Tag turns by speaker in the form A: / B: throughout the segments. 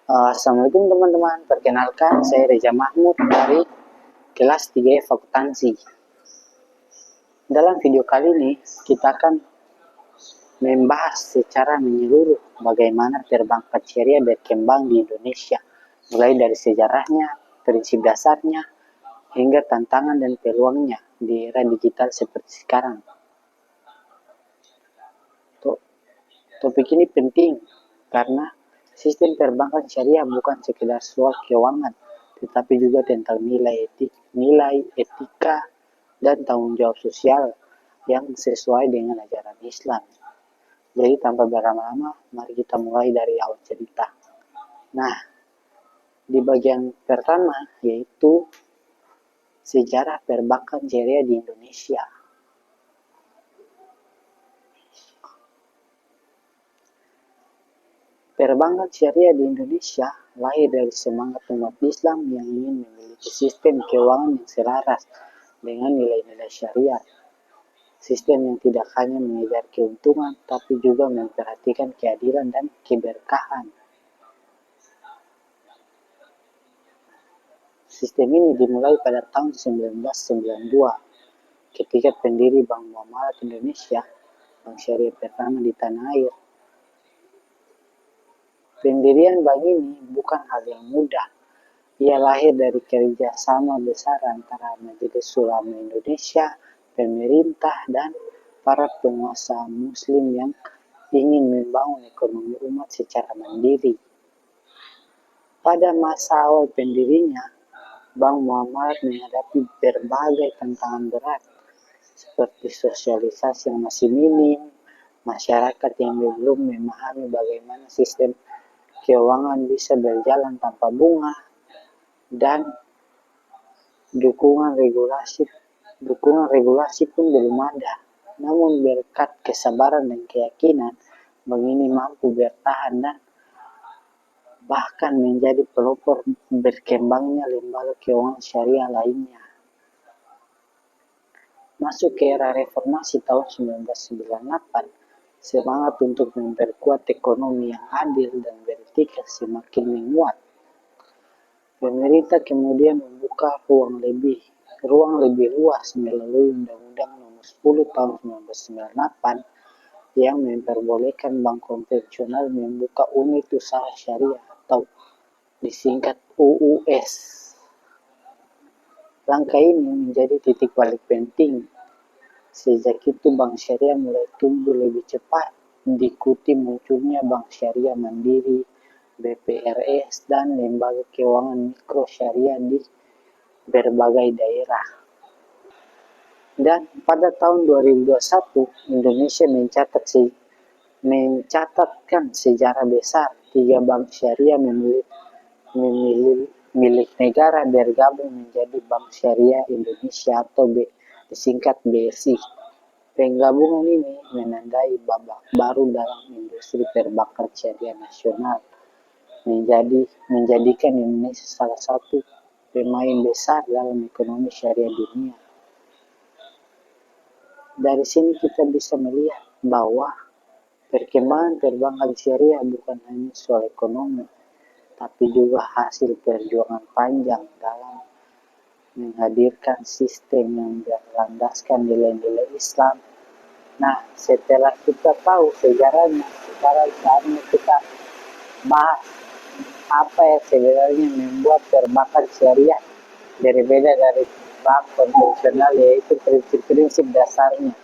A: Assalamualaikum teman-teman, perkenalkan saya Reza Mahmud dari kelas 3 Akuntansi. Dalam video kali ini kita akan membahas secara menyeluruh bagaimana perbankan syariah berkembang di Indonesia, mulai dari sejarahnya, prinsip dasarnya, hingga tantangan dan peluangnya di era digital seperti sekarang. Topik ini penting karena sistem perbankan syariah bukan sekedar soal keuangan, tetapi juga tentang nilai etika dan tanggung jawab sosial yang sesuai dengan ajaran Islam. Jadi tanpa berlama-lama, mari kita mulai dari awal cerita. Nah, di bagian pertama yaitu sejarah perbankan syariah di Indonesia. Perbankan syariah di Indonesia lahir dari semangat umat Islam yang ingin memiliki sistem keuangan yang selaras dengan nilai-nilai syariah. Sistem yang tidak hanya mengejar keuntungan, tapi juga memperhatikan keadilan dan keberkahan. Sistem ini dimulai pada tahun 1992, ketika pendiri Bank Muamalat Indonesia, bank syariah pertama di tanah air. Pendirian bank ini bukan hal yang mudah. Ia lahir dari kerjasama besar antara Majelis Ulama Indonesia, pemerintah, dan para penguasa Muslim yang ingin membangun ekonomi umat secara mandiri. Pada masa awal pendirinya, Bank Muamalat menghadapi berbagai tantangan berat, seperti sosialisasi yang masih minim, masyarakat yang belum memahami bagaimana sistem keuangan bisa berjalan tanpa bunga, dan dukungan regulasi pun belum ada. Namun berkat kesabaran dan keyakinan, bank ini mampu bertahan dan bahkan menjadi pelopor berkembangnya lembaga keuangan syariah lainnya. Masuk ke era reformasi tahun 1998, semangat untuk memperkuat ekonomi yang adil dan beretika semakin menguat. Pemerintah kemudian membuka ruang lebih luas melalui Undang-Undang Nomor 10 Tahun 1998 yang memperbolehkan bank konvensional membuka unit usaha syariah atau disingkat UUS. Langkah ini menjadi titik balik penting. Sejak itu bank syariah mulai tumbuh lebih cepat, diikuti munculnya bank syariah mandiri, BPRS, dan lembaga keuangan mikro syariah di berbagai daerah. Dan pada tahun 2021, Indonesia mencatatkan sejarah besar. 3 bank syariah milik negara bergabung menjadi Bank Syariah Indonesia atau disingkat BSI. Penggabungan ini menandai babak baru dalam industri perbankan syariah nasional, menjadikan Indonesia salah satu pemain besar dalam ekonomi syariah dunia. Dari sini kita bisa melihat bahwa perkembangan perbankan syariah bukan hanya soal ekonomi, tapi juga hasil perjuangan panjang dalam menghadirkan sistem yang berlandaskan nilai-nilai Islam. Nah, setelah kita tahu sejarahnya, sekarang saatnya kita bahas apa yang sebenarnya membuat perbankan syariah berbeda dari bank konvensional, yaitu prinsip-prinsip dasarnya.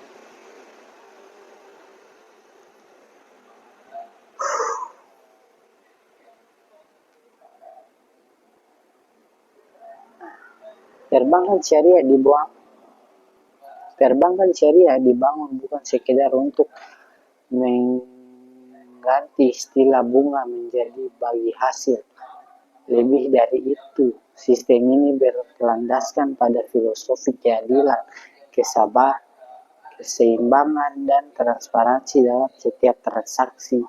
A: Perbankan syariah dibangun bukan sekedar untuk mengganti istilah bunga menjadi bagi hasil. Lebih dari itu, sistem ini berlandaskan pada filosofi keadilan, keseimbangan, dan transparansi dalam setiap transaksi.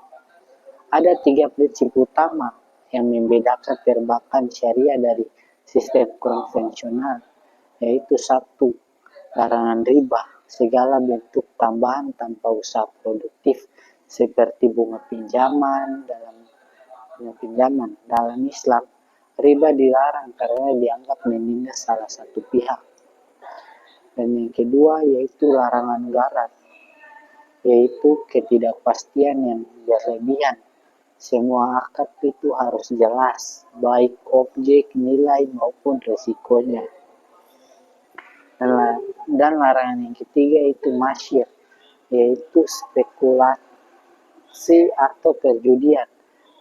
A: Ada 3 prinsip utama yang membedakan perbankan syariah dari sistem konvensional, yaitu 1. Larangan riba, segala bentuk tambahan tanpa usaha produktif seperti bunga pinjaman dalam pinjaman. Dalam Islam, riba dilarang karena dianggap menindas salah satu pihak. Dan yang kedua yaitu larangan gharar, yaitu ketidakpastian yang berlebihan. Semua akad itu harus jelas, baik objek, nilai maupun resikonya. Dan larangan yang ketiga itu masyir, yaitu spekulasi atau perjudian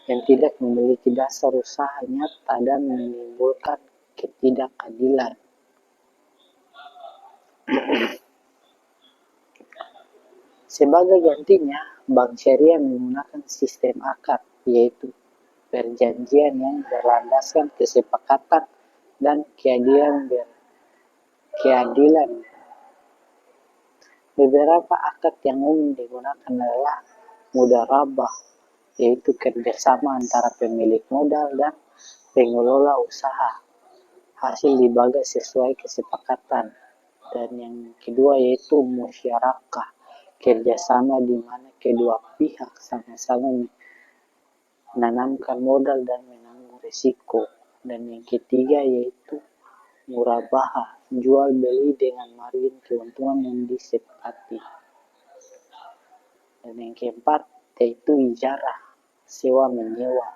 A: yang tidak memiliki dasar usaha nyata dan menimbulkan ketidakadilan. Sebagai gantinya, bank syariah menggunakan sistem akad, yaitu perjanjian yang berlandaskan kesepakatan dan keadilan. Beberapa akad yang umum digunakan adalah mudharabah, yaitu kerjasama antara pemilik modal dan pengelola usaha. Hasil dibagi sesuai kesepakatan. Dan yang kedua yaitu musyarakah, kerjasama di mana kedua pihak sama-sama menanamkan modal dan menanggung risiko. Dan yang ketiga yaitu murabahah, jual beli dengan margin keuntungan yang disepakati. Dan yang keempat yaitu ijarah, sewa menyewa.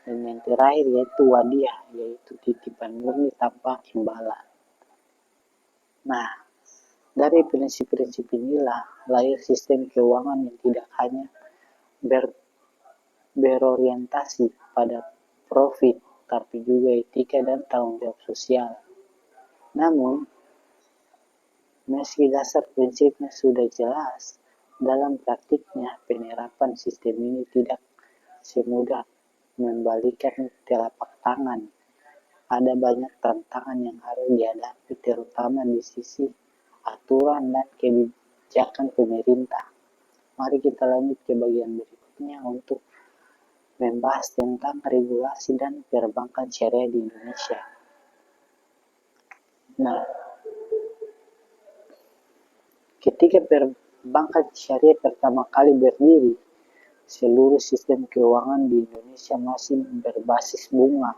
A: Dan yang terakhir yaitu wadiah, yaitu titipan murni tanpa imbalan. Nah, dari prinsip-prinsip inilah lahir sistem keuangan yang tidak hanya berorientasi pada profit, tapi juga etika dan tanggung jawab sosial. Namun, meski dasar prinsipnya sudah jelas, dalam praktiknya penerapan sistem ini tidak semudah membalikan telapak tangan. Ada banyak tantangan yang harus dihadapi, terutama di sisi aturan dan kebijakan pemerintah. Mari kita lanjut ke bagian berikutnya untuk membahas tentang regulasi dan perbankan syariah di Indonesia. Nah, ketika perbankan syariah pertama kali berdiri, seluruh sistem keuangan di Indonesia masih berbasis bunga.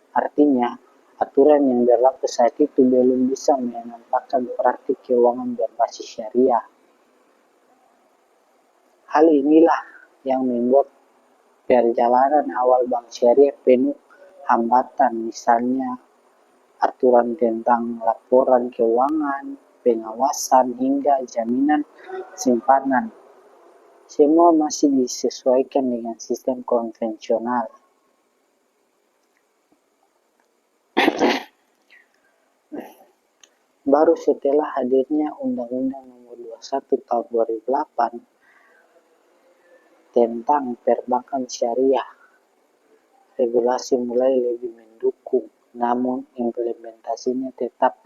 A: Artinya, aturan yang berlaku saat itu belum bisa menampakkan praktik keuangan berbasis syariah. Hal inilah yang membuat perjalanan awal bank syariah penuh hambatan, misalnya aturan tentang laporan keuangan, pengawasan, hingga jaminan simpanan. Semua masih disesuaikan dengan sistem konvensional. Baru setelah hadirnya Undang-Undang Nomor 21 Tahun 2008 tentang perbankan syariah, regulasi mulai lebih mendukung, namun implementasinya tetap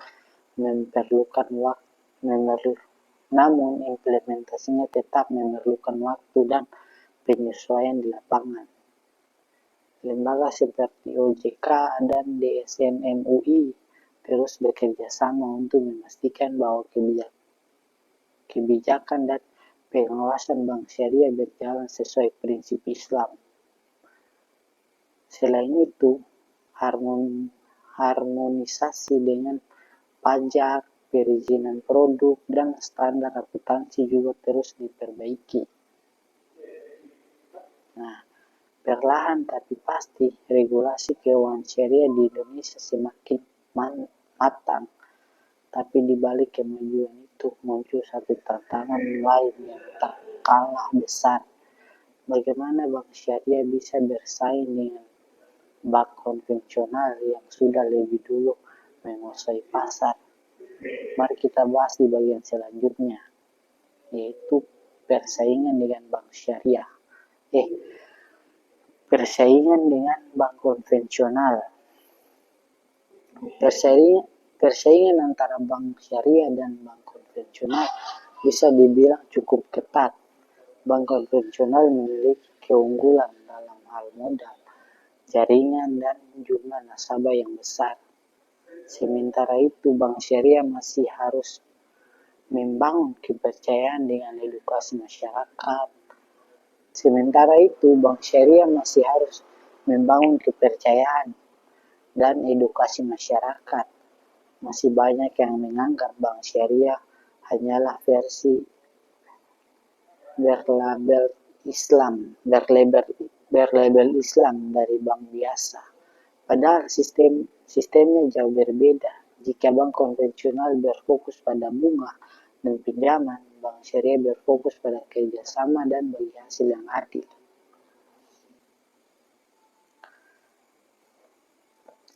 A: memerlukan waktu dan penyesuaian di lapangan. Lembaga seperti OJK dan DSN MUI terus bekerja sama untuk memastikan bahwa kebijakan dan pengawasan bank syariah berjalan sesuai prinsip Islam. Selain itu, harmonisasi dengan pajak, perizinan produk, dan standar akuntansi juga terus diperbaiki. Nah, perlahan tapi pasti regulasi keuangan syariah di Indonesia semakin matang. Tapi di balik kemajuan itu muncul satu tantangan lain yang tak kalah besar. Bagaimana bank syariah bisa bersaing dengan bank konvensional yang sudah lebih dulu menguasai pasar? Mari kita bahas di bagian selanjutnya, yaitu persaingan dengan bank syariah. Persaingan dengan bank konvensional. Persaingan antara bank syariah dan bank konvensional bisa dibilang cukup ketat. Bank konvensional memiliki keunggulan dalam hal modal, jaringan, dan jumlah nasabah yang besar. Sementara itu, bank syariah masih harus membangun kepercayaan dengan edukasi masyarakat. membangun kepercayaan dan edukasi masyarakat. Masih banyak yang menganggap bank syariah hanyalah versi berlabel Islam dari bank biasa. Padahal sistemnya jauh berbeda. Jika bank konvensional berfokus pada bunga dan pinjaman, bank syariah berfokus pada kerjasama dan bagi hasil yang adil.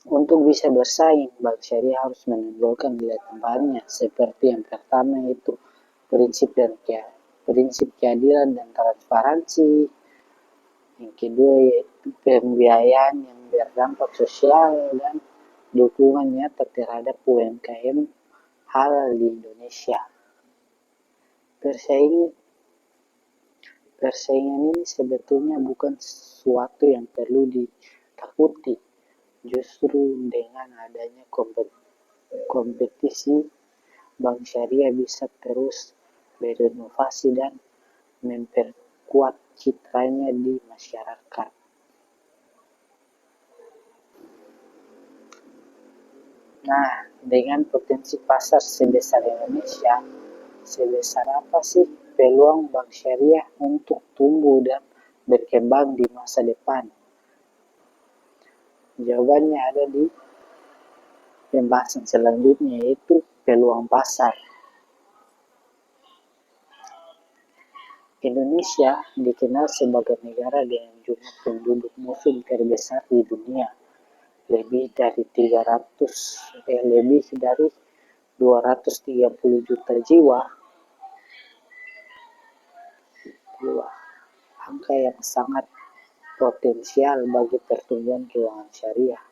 A: Untuk bisa bersaing, bank syariah harus menunjukkan nilai tambahnya, seperti yang pertama yaitu prinsip keadilan dan transparansi. Yang kedua yaitu pembiayaan yang berdampak sosial dan dukungan nyata terhadap UMKM halal di Indonesia. Persaingan ini sebetulnya bukan sesuatu yang perlu ditakuti. Justru dengan adanya kompetisi, bank syariah bisa terus berinovasi dan memperkuat citranya di masyarakat. Nah, dengan potensi pasar sebesar Indonesia, sebesar apa sih peluang bank syariah untuk tumbuh dan berkembang di masa depan? Jawabannya ada di pembahasan selanjutnya, yaitu peluang pasar. Indonesia dikenal sebagai negara dengan jumlah penduduk muslim terbesar di dunia, lebih dari 230 juta jiwa. Angka yang sangat potensial bagi pertumbuhan keuangan syariah.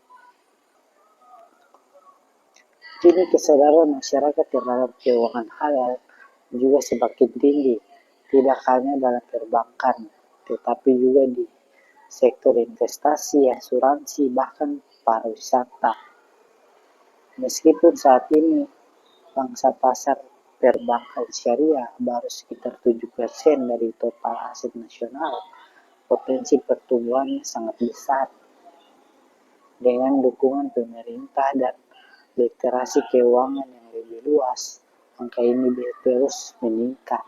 A: Kini kesadaran masyarakat terhadap keuangan halal juga semakin tinggi, tidak hanya dalam perbankan, tetapi juga di sektor investasi, asuransi, bahkan pariwisata. Meskipun saat ini pangsa pasar perbankan syariah baru sekitar 7% dari total aset nasional, potensi pertumbuhannya sangat besar. Dengan dukungan pemerintah dan literasi keuangan yang lebih luas, angka ini terus meningkat.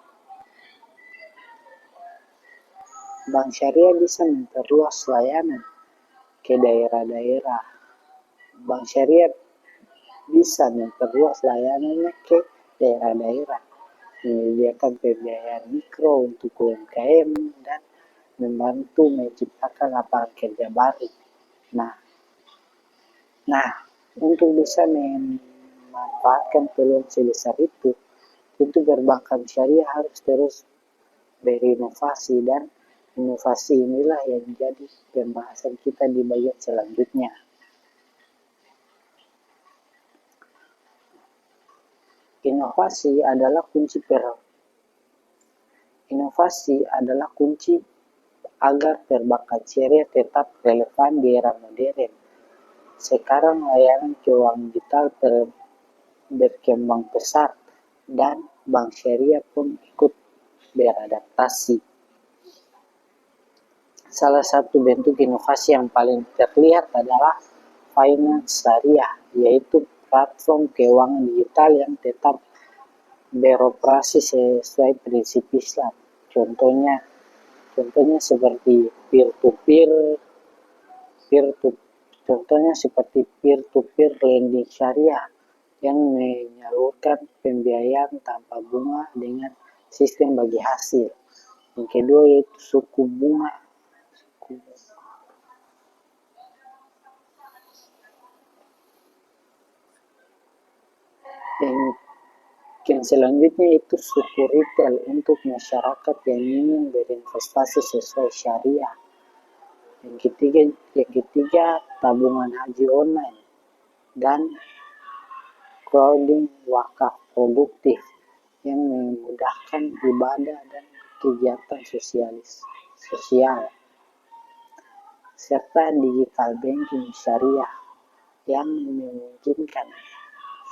A: Bank syariah bisa memperluas layanan ke daerah-daerah. Bank syariah bisa memperluas layanannya ke daerah-daerah, menyediakan pembiayaan mikro untuk UMKM dan membantu menciptakan lapangan kerja baru. Nah, untuk bisa memanfaatkan peluang sebesar itu, tentu perbankan syariah harus terus berinovasi, dan inovasi inilah yang menjadi pembahasan kita di bagian selanjutnya. Inovasi adalah kunci agar perbankan syariah tetap relevan di era modern. Sekarang layanan keuangan digital berkembang pesat dan bank syariah pun ikut beradaptasi. Salah satu bentuk inovasi yang paling terlihat adalah finance syariah, yaitu platform keuangan digital yang tetap beroperasi sesuai prinsip Islam. Contohnya seperti peer-to-peer lending syariah yang menyalurkan pembiayaan tanpa bunga dengan sistem bagi hasil. Yang kedua yaitu suku bunga. Yang selanjutnya itu suku retail untuk masyarakat yang ingin berinvestasi sesuai syariah. Yang ketiga tabungan haji online dan crowding wakaf produktif yang memudahkan ibadah dan kegiatan sosial, serta digital banking syariah yang memungkinkan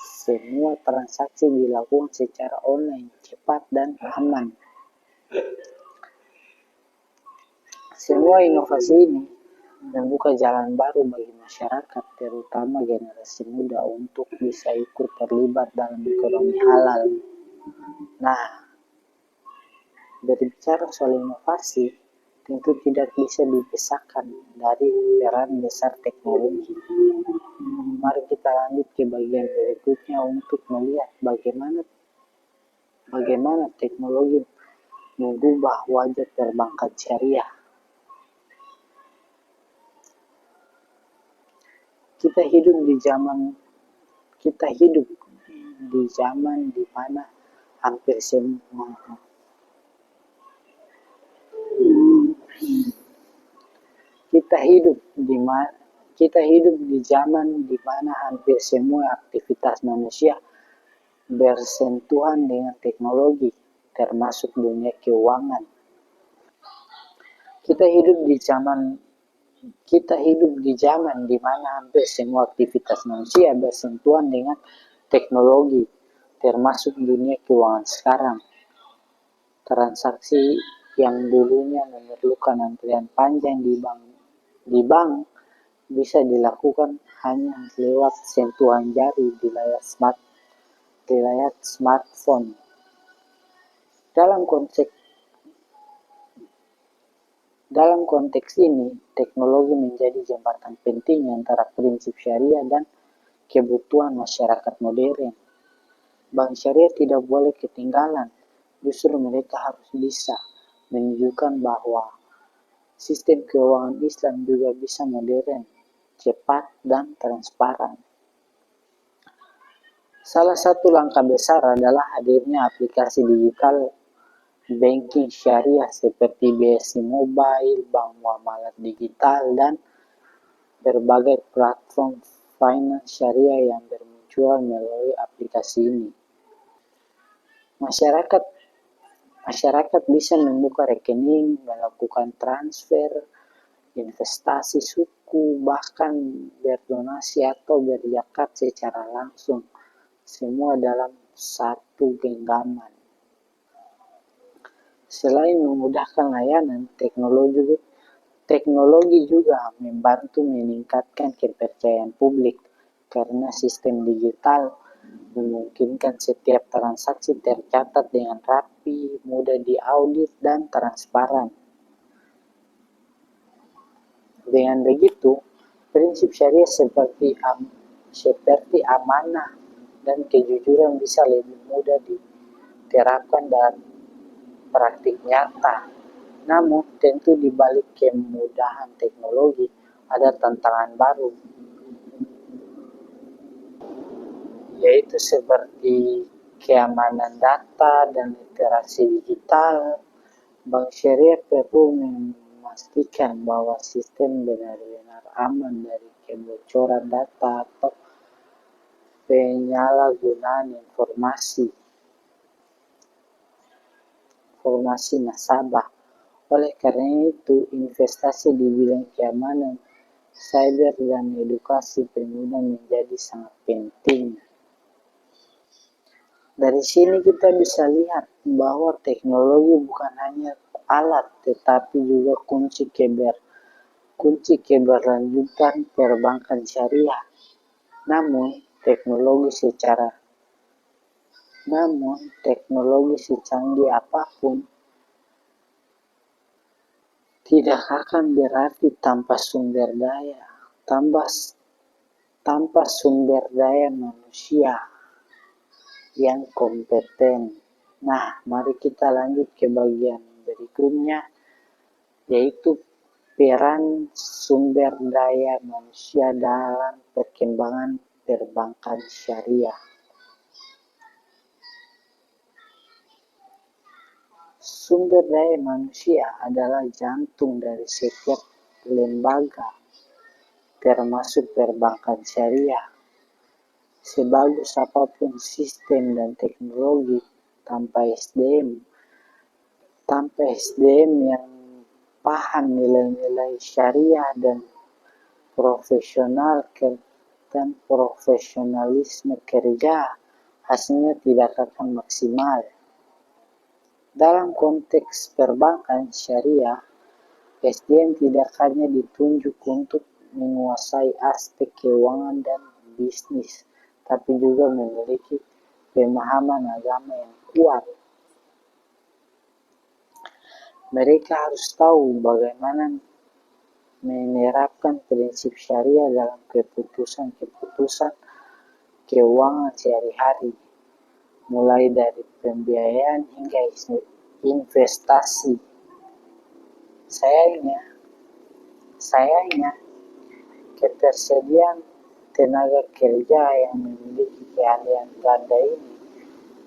A: semua transaksi dilakukan secara online, cepat dan aman. Semua inovasi ini membuka jalan baru bagi masyarakat, terutama generasi muda, untuk bisa ikut terlibat dalam ekonomi halal. Nah, berbicara soal inovasi, tentu tidak bisa dipisahkan dari peran besar teknologi. Mari kita lanjut ke bagian berikutnya untuk melihat bagaimana teknologi mengubah wajah perbankan syariah. Kita hidup di zaman di mana hampir semua kita hidup di zaman di mana hampir semua aktivitas manusia bersentuhan dengan teknologi, termasuk dunia keuangan. Kita hidup di zaman di mana hampir semua aktivitas manusia bersentuhan dengan teknologi, termasuk dunia keuangan sekarang. Transaksi yang dulunya memerlukan antrian panjang di bank bisa dilakukan hanya lewat sentuhan jari di layar smartphone. Dalam konteks ini, teknologi menjadi jembatan penting antara prinsip syariah dan kebutuhan masyarakat modern. Bank syariah tidak boleh ketinggalan, justru mereka harus bisa menunjukkan bahwa sistem keuangan Islam juga bisa modern, cepat, dan transparan. Salah satu langkah besar adalah hadirnya aplikasi digital banking syariah seperti BSI Mobile, bank muamalat digital, dan berbagai platform finance syariah yang bermunculan melalui aplikasi ini. Masyarakat bisa membuka rekening, melakukan transfer, investasi suku, bahkan berdonasi atau berzakat secara langsung, semua dalam satu genggaman. Selain memudahkan layanan, teknologi juga membantu meningkatkan kepercayaan publik karena sistem digital memungkinkan setiap transaksi tercatat dengan rapi, mudah diaudit, dan transparan. Dengan begitu, prinsip syariah seperti amanah dan kejujuran bisa lebih mudah diterapkan dalam praktik nyata. Namun, tentu di balik kemudahan teknologi ada tantangan baru, yaitu seperti keamanan data dan literasi digital. Bank syariah perlu memastikan bahwa sistem benar-benar aman dari kebocoran data atau penyalahgunaan informasi nasabah. Oleh karena itu, investasi di bidang keamanan cyber dan edukasi pengguna menjadi sangat penting. Dari sini kita bisa lihat bahwa teknologi bukan hanya alat, tetapi juga kunci keberlanjutan perbankan syariah. Namun, teknologi secanggih apapun tidak akan berarti tanpa sumber daya manusia yang kompeten. Nah, mari kita lanjut ke bagian berikutnya, yaitu peran sumber daya manusia dalam perkembangan perbankan syariah. Sumber daya manusia adalah jantung dari setiap lembaga, termasuk perbankan syariah. Sebagus apapun sistem dan teknologi, tanpa SDM yang paham nilai-nilai syariah dan profesionalisme kerja, hasilnya tidak akan maksimal. Dalam konteks perbankan syariah, SDM tidak hanya ditunjuk untuk menguasai aspek keuangan dan bisnis, tapi juga memiliki pemahaman agama yang kuat. Mereka harus tahu bagaimana menerapkan prinsip syariah dalam keputusan-keputusan keuangan sehari-hari, mulai dari pembiayaan hingga investasi. Sayangnya, ketersediaan tenaga kerja yang memiliki keahlian ganda ini,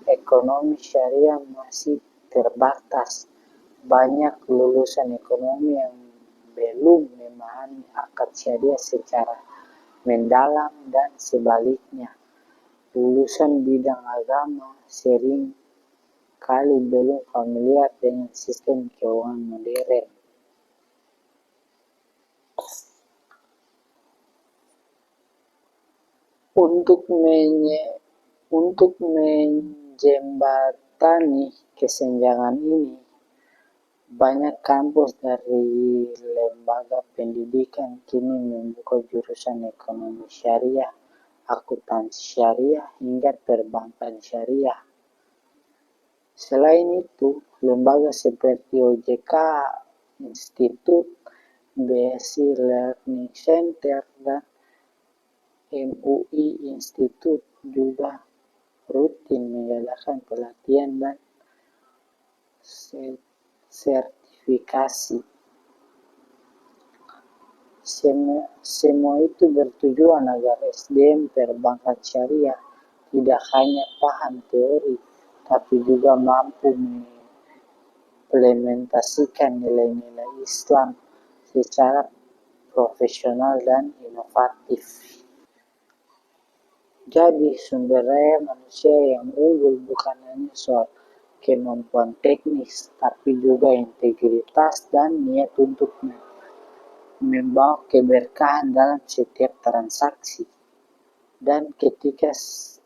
A: ekonomi syariah masih terbatas. Banyak lulusan ekonomi yang belum memahami akad syariah secara mendalam dan sebaliknya. Lulusan bidang agama sering kali belum familiar dengan sistem keuangan modern. Untuk menjembatani kesenjangan ini, banyak kampus dari lembaga pendidikan kini membuka jurusan ekonomi syariah, akuntansi syariah, hingga perbankan syariah. Selain itu, lembaga seperti OJK, Institut, BSI Learning Center, dan MUI Institut juga rutin mengadakan pelatihan dan sertifikasi. Semua itu bertujuan agar SDM perbankan syariah tidak hanya paham teori, tapi juga mampu mengimplementasikan nilai-nilai Islam secara profesional dan inovatif. Jadi, sumber daya manusia yang unggul bukan hanya soal kemampuan teknis, tapi juga integritas dan niat untuk membawa keberkahan dalam setiap transaksi. Dan ketika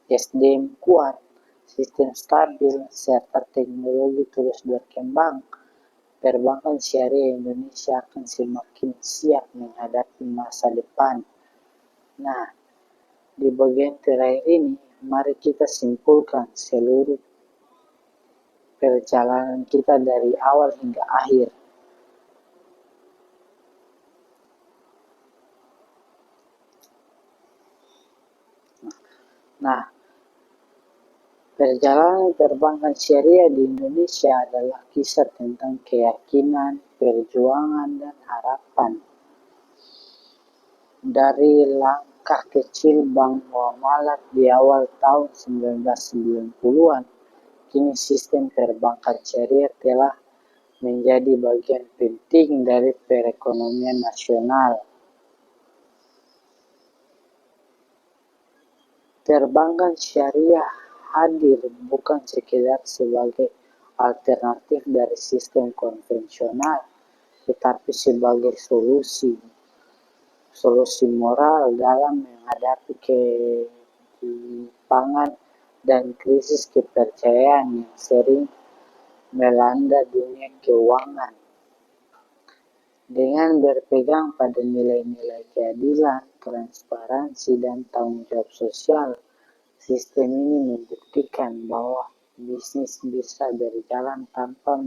A: SDM kuat, sistem stabil, serta teknologi terus berkembang, perbankan syariah Indonesia akan semakin siap menghadapi masa depan. Nah, di bagian terakhir ini, mari kita simpulkan seluruh perjalanan kita dari awal hingga akhir. Nah, perjalanan perbankan syariah di Indonesia adalah kisah tentang keyakinan, perjuangan, dan harapan. Dari langkah kecil Bank Muamalat di awal tahun 1990-an, kini sistem perbankan syariah telah menjadi bagian penting dari perekonomian nasional. Perbankan syariah hadir bukan sekedar sebagai alternatif dari sistem konvensional, tetapi sebagai solusi moral dalam menghadapi ketimpangan dan krisis kepercayaan yang sering melanda dunia keuangan. Dengan berpegang pada nilai-nilai keadilan, transparansi, dan tanggung jawab sosial, sistem ini membuktikan bahwa bisnis bisa berjalan tanpa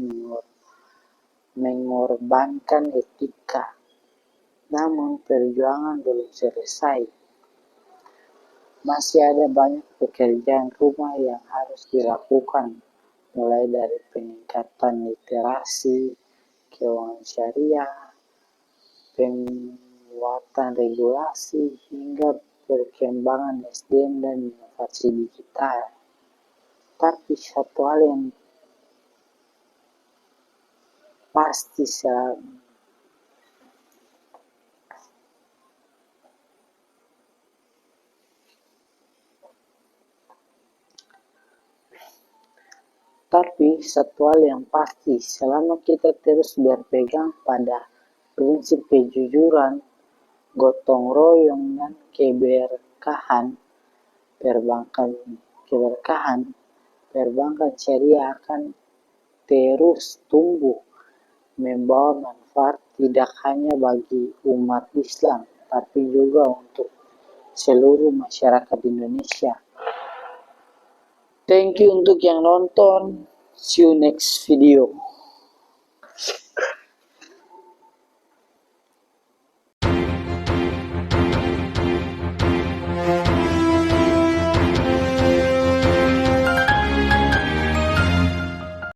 A: mengorbankan etika. Namun perjuangan belum selesai. Masih ada banyak pekerjaan rumah yang harus dilakukan, mulai dari peningkatan literasi keuangan syariah, penguatan regulasi, hingga perkembangan SDM dan inovasi digital. Tapi satu hal yang pasti selama kita terus berpegang pada prinsip kejujuran, gotong royong, dan keberkahan perbankan syariah akan terus tumbuh, membawa manfaat tidak hanya bagi umat Islam, tapi juga untuk seluruh masyarakat Indonesia. Thank you untuk yang nonton. See you next video.